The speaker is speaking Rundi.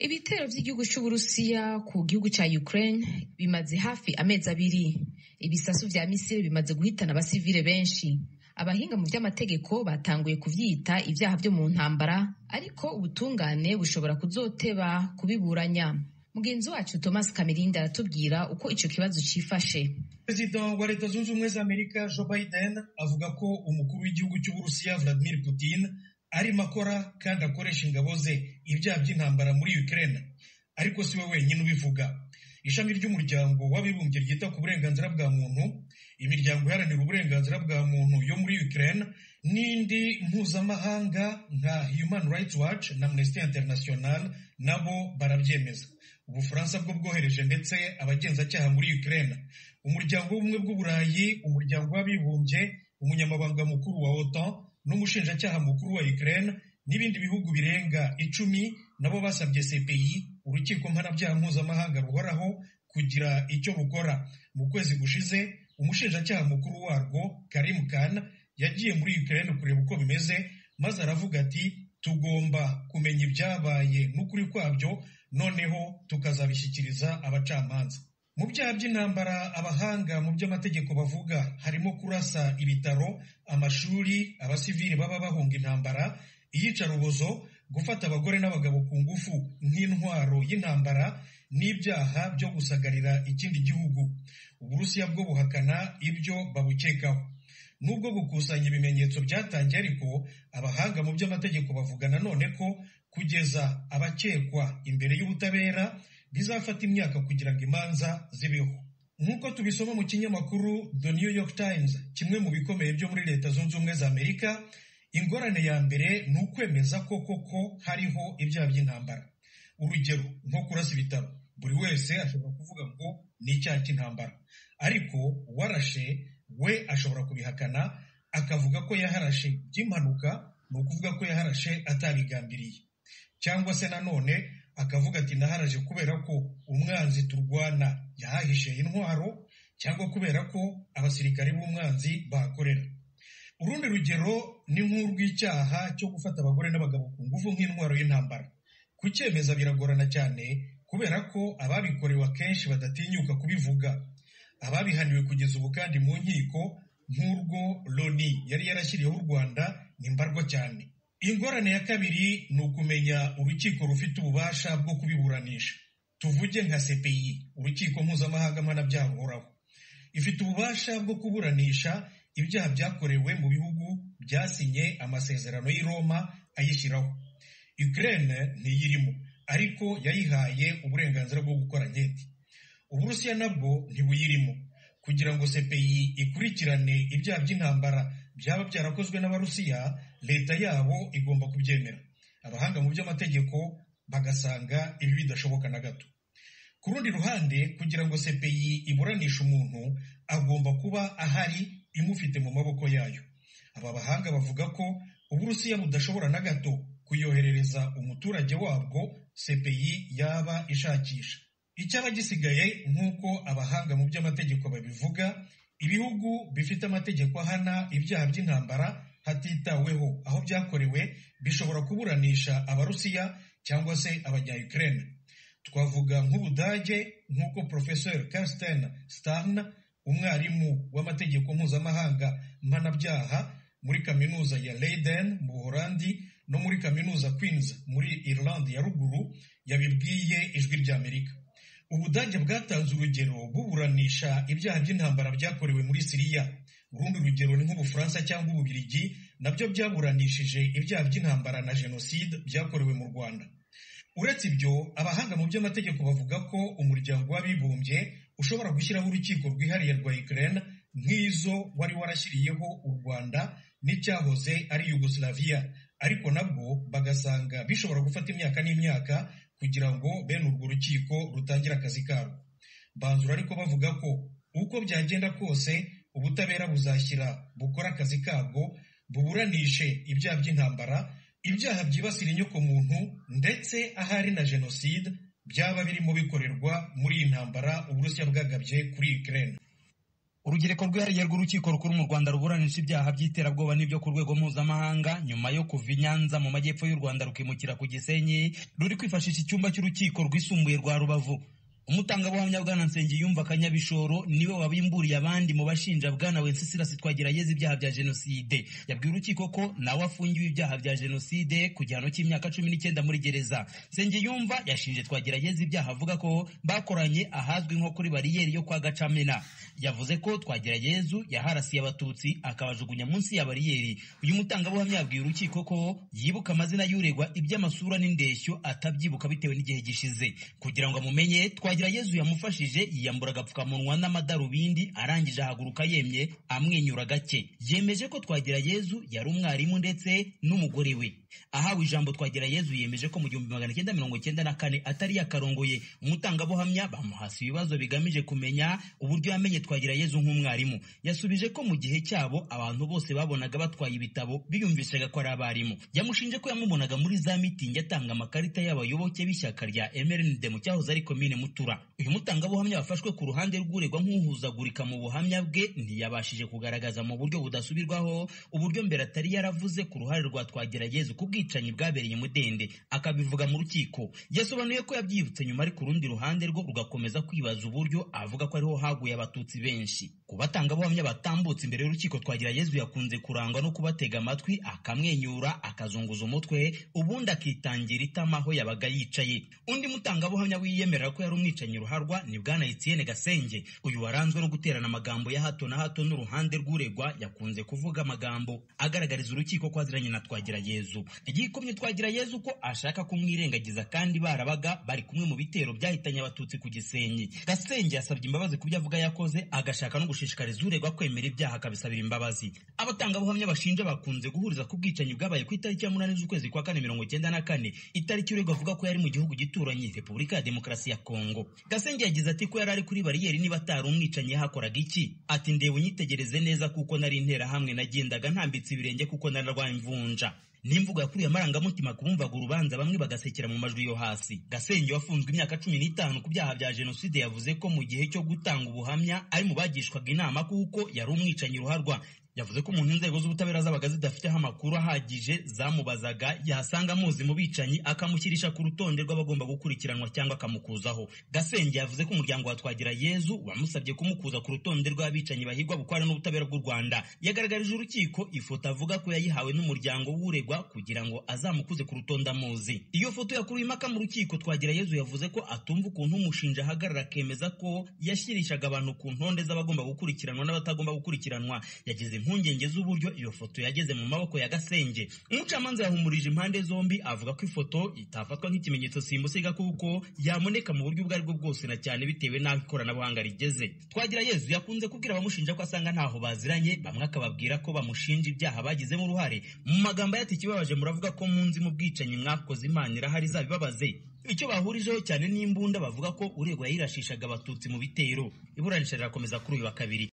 Ibitero vy'igihugu c'Uburusiya ku gihugu ca Ukraine bimaze hafi amezi abiri. Ibisasu vya misile bimaze guhitana abasivile benshi. Abahinga mu vy'amategeko batanguye kuvyita ivyaha vyo mu ntambara, ariko ubutungane bushobora kuzoteba kubiburanya. Mugenzi wacu Thomas Kamirindi aratubwira uko ico kibazo cifashe. Perezida wa Leta Zunze Ubumwe za Amerika Joe Biden avuga ko umukuru w'igihugu c'Uburusiya Vladimir Putin arimo akora kandi akoresha ingabo ze ibyaha by'intambara muri Ukraine, ariko si we wenyine ubivuga. Ishami ry'umuryango w'abibumbye ryita ku burenganzira bwa muntu, imiryango iharanira uburenganzira bwa muntu yo muri Ukraine n'indi mpuzamahanga nka Human Rights Watch na Amnesty International nabo barabyemeza. Ubufaransa bwo bwohereje ndetse abagenzacyaha muri Ukraine. Umuryango w'ubumwe bw'Uburayi, umuryango w'abibumbye, umunyamabanga mukuru wa OTAN n'umushinjacyaha mukuru wa Ukraine n'ibindi bihugu birenga 10 nabo basabye CPI, urukiko mpanabyaha mpuzamahanga ruhoraho, kugira icyo rukora. Mu kwezi gushize umushinjacyaha mukuru warwo Karim Khan yagiye muri Ukraine kureba uko bimeze, maze aravuga ati tugomba kumenya ibyabaye n'ukuri kwabyo, noneho tukazabishyikiriza abacamanza. Mu byaha by'intambara abahanga mu by'amategeko bavuga harimo kurasa ibitaro, amashuri, abasivili baba bahunga intambara, iyicarubozo, gufata abagore n'abagabo ku ngufu nk'intwaro y'intambara, n'ibyaha byo gusagarira ikindi gihugu. Uburusiya bwo buhakana ibyo babukekaho. Nubwo gukusanya ibimenyetso byatangiye, ariko abahanga mu by'amategeko bavuga nanone ko kugeza abakekwa imbere y'ubutabera bizafata imyaka kugira ngo imanza zibeho. Nk'uko tubisoma mu kinyamakuru The New York Times, kimwe mu bikomeye byo muri Leta Zunze Ubumwe za Amerika, ingorane ya mbere ni ukwemeza ko koko hariho ibyaha by'intambara. Urugero nko kurasa ibitaro, buri wese ashobora kuvuga ngo ni icyaha cy'intambara, ariko uwarashe we ashobora kubihakana akavuga ko yaharashe by'impanuka, ni ukuvuga ko yaharashe atabigambiriye. Cyangwa se nanone akavuga ati naharaje kubera ko umwanzi turwana yahahishe intwaro, cyangwa kubera ko abasirikare b'umwanzi bahakorera. Urundi rugero ni nk'urw'icyaha cyo gufata abagore n'abagabo ku ngufu nk'intwaro y'intambara. Kucyemeza biragorana cyane kubera ko ababikorewe akenshi badatinyuka kubivuga. Ababihaniwe kugeza ubu kandi mu nkiko nk'urwo Loni yari yarashyiriyeho u Rwanda ni mbarwa cyane. Ingorane ya kabiri ni ukumenya urukiko rufite ububasha bwo kubiburanisha. Tuvuge nka CPI, urukiko mpuzamahanga mpanabyaha ruhoraho, ifite ububasha bwo kuburanisha ibyaha byakorewe mu bihugu byasinye amasezerano y'i Roma ayishyiraho. Ukraine ntiyirimo, ariko yayihaye uburenganzira bwo gukora nketi. Uburusiya nabwo ntibuyirimo. Kugira ngo CPI ikurikirane ibyaha by'intambara byaba byarakozwe n'Abarusiya, leta yabo igomba kubyemera. Abahanga mu by'amategeko bagasanga ibi bidashoboka na gato. Ku rundi ruhande, kugira ngo CPI iburanishe umuntu, agomba kuba ahari imufite mu maboko yayo. Aba bahanga bavuga ko Uburusiya budashobora na gato kuyoherereza umuturage wabwo CPI yaba ishakisha. Icyaba gisigaye, nk'uko abahanga mu by'amategeko babivuga, ibihugu bifite amategeko ahana ibyaha by'intambara hatitaweho aho byakorewe bishobora kuburanisha Abarusiya cyangwa se abanya-Ukraine. Twavuga nk'Ubudage, nk'uko Professor Carsten Stern, umwarimu w'amategeko mpuzamahanga mpanabyaha muri kaminuza ya Leiden mu Buholandi no muri kaminuza Queen's muri Irland ya ruguru, yabibwiye Ijwi ry'Amerika. Ubudage bwatanze urugero buburanisha ibyaha by'intambara byakorewe muri Siriya. Urundi rugero ni nk'Ubufaransa cyangwa Ububirigi, nabyo byaburanishije ibyaha by'intambara na jenoside byakorewe mu Rwanda. Uretse ibyo, abahanga mu by'amategeko bavuga ko umuryango w'abibumbye ushobora gushyiraho urukiko rwihariye rwa Ukraine nk'izo wari warashyiriyeho u Rwanda n'icyahoze ari Yugoslavia, ariko nabwo bagasanga bishobora gufata imyaka n'imyaka kugira ngo bene urwo rukiko rutangire akazi karwo. Banzura ariko bavuga ko uko byagenda kose ubutabera buzashyira bukora akazi kabwo, buburanishe ibyaha by'intambara, ibyaha byibasira inyokomuntu, ndetse ahari na jenoside byaba birimo bikorerwa muri iyi ntambara Uburusiya bwagabye kuri Ukraine. urugereko rwihariye rw'urukiko rukuru mu Rwanda ruburanisha ibyaha by'iterabwoba n'ibyo ku rwego mpuzamahanga nyuma yo kuva i Nyanza mu majyepfo y'u Rwanda rukimukira ku Gisenyi ruri kwifashisha icyumba cy'urukiko rwisumbuye rwa Rubavu. Umutangabuhamya Bwana Nsengiyumva Kanyabishoro niwe wabimburiye abandi mu bashinja Bwana Wenceslas Twagirayezu ibyaha bya jenoside. Yabwiye urukiko ko nawe afungiwe ibyaha bya jenoside ku gihano cy'imyaka 19 muri gereza. Nsengiyumva yashinje Twagirayezu ibyaha avuga ko bakoranye ahazwi nko kuri bariyeri yo kwa Gacamena. Yavuze ko Twagirayezu yaharasiye abatutsi akabajugunya munsi ya bariyeri. Uyu mutangabuhamya yabwiye urukiko ko yibuka amazina y'uregwa iby'amasura n'indeshyo atabyibuka bitewe n'igihe gishize. Kugira ngo amumenye Twagirayezu yamufashije yiyambura agapfukamunwa n'amadarubindi arangije ahaguruka yemye amwenyura gake. Yemeje ko Twagirayezu yari umwarimu ndetse n'umugore we. Ahawe ijambo Twagirayezu yemeje ko mu 1994 atari yakarongoye. Umutangabuhamya bamuhasi ibibazo bigamije kumenya uburyo yamenye Twagirayezu nk'umwarimu. Yasubije ko mu gihe cyabo abantu bose babonaga batwaye ibitabo biyumvishaga ko ari abarimu. Yamushinje ko yamubonaga muri za meeting atanga amakarita y'abayoboke b'ishyaka rya MRND mu cyahoze ari komine Mutura. Uyu mutangabuhamya wafashwe ku ruhande rw'uregwa nk'uhuzagurika mu buhamya bwe ntiyabashije kugaragaza mu buryo budasubirwaho uburyo mbere atari yaravuze ku ruhare rwa Twagirayezu ku bwicanyi bwabereye Mudende, akabivuga mu rukiko. Yasobanuye ko yabyibutse nyuma ari ku rundi ruhande rwo rugakomeza kwibaza uburyo avuga ko ariho haguye abatutsi benshi. Ku batangabuhamya batambutse imbere y'urukiko Twagirayezu yakunze kurangwa no kubatega amatwi akamwenyura akazunguza umutwe ubundi akitangira itama aho yabaga yicaye. Undi mutangabuhamya wiyemerera ko yari umwicanyi ruharwa ni Bwana Etienne Gasenge. Uyu waranzwe no guterana amagambo ya hato na hato n'uruhande rw'uregwa yakunze kuvuga amagambo agaragariza urukiko ko aziranye na Twagirayezu. Igikomye Twagirayezu ko ashaka kumwirengagiza kandi barabaga bari kumwe mu bitero byahitanye abatutsi ku Gisenyi. Gasenge yasabye imbabazi ku byo avuga yakoze agashaka no gushishikariza uregwa kwemera ibyaha akabisabira imbabazi. Abatangabuhamya bashinja bakunze guhuriza ku bwicanyi bwabaye ku itariki ya 8 z'ukwezi kwa 1994, itariki uregwa avuga ko yari mu gihugu gituranye Repubulika ya Demokarasi ya Kongo. Gasenge yagize ati ko yari ari kuri bariyeri niba atari umwicanyi yahakoraga iki. Ati ndewe unyitegereze neza kuko nari intera hamwe nagendaga ntambitse ibirenge kuko nararwaye imvunja. N'imvugo yakuriye amarangamutima kubumvaga urubanza bamwe bagasekera mu majwi yo hasi. Gasenge wafunzwe imyaka 15 ku byaha bya jenoside yavuze ko mu gihe cyo gutanga ubuhamya ari mu bagishwaga inama kuko yari umwicanyi ruharwa. Yavuze ko umuntu inzego z'ubutabera zabaga zidafiteho amakuru ahagije zamubazaga yasanga muzi mu bicanyi akamushyirisha ku rutonde rw'abagomba gukurikiranwa cyangwa akamukuzaho. Gasenge yavuze ko umuryango wa Twagirayezu wamusabye kumukuza ku rutonde rw'abicanyi bahigwa bukwara n'ubutabera bw'u Rwanda. Yagaragarije urukiko ifoto avuga ko yayihawe n'umuryango w'uregwa kugira ngo azamukuze ku rutonde amuzi. Iyo foto yakuruye impaka mu rukiko. Twagirayezu yavuze ko atumva ukuntu umushinja ahagarara akemeza ko yashyirishaga abantu ku ntonde z'abagomba gukurikiranwa n'abatagomba gukurikiranwa. Yagize impungenge z'uburyo iyo foto yageze mu maboko ya Gasenge. Umucamanza yahumurije impande zombi avuga ko ifoto itafatwa nk'ikimenyetso simusiga kuko yamoneka mu buryo ubwo aribwo bwose na cyane bitewe n'aho ikoranabuhanga rigeze. Twagirayezu yakunze kubwira abamushinja ko asanga ntaho baziranye, bamwe akababwira ko bamushinja ibyaha bagizemo uruhare. Mu magambo yati kibabaje muravuga ko munzi mu bwicanyi mwakoze Imana irahari zabibabaze. Icyo bahurijeho cyane n'imbunda bavuga ko uregwa yirashishaga abatutsi mu bitero. Iburanisha rirakomeza kuri uyu wa kabiri.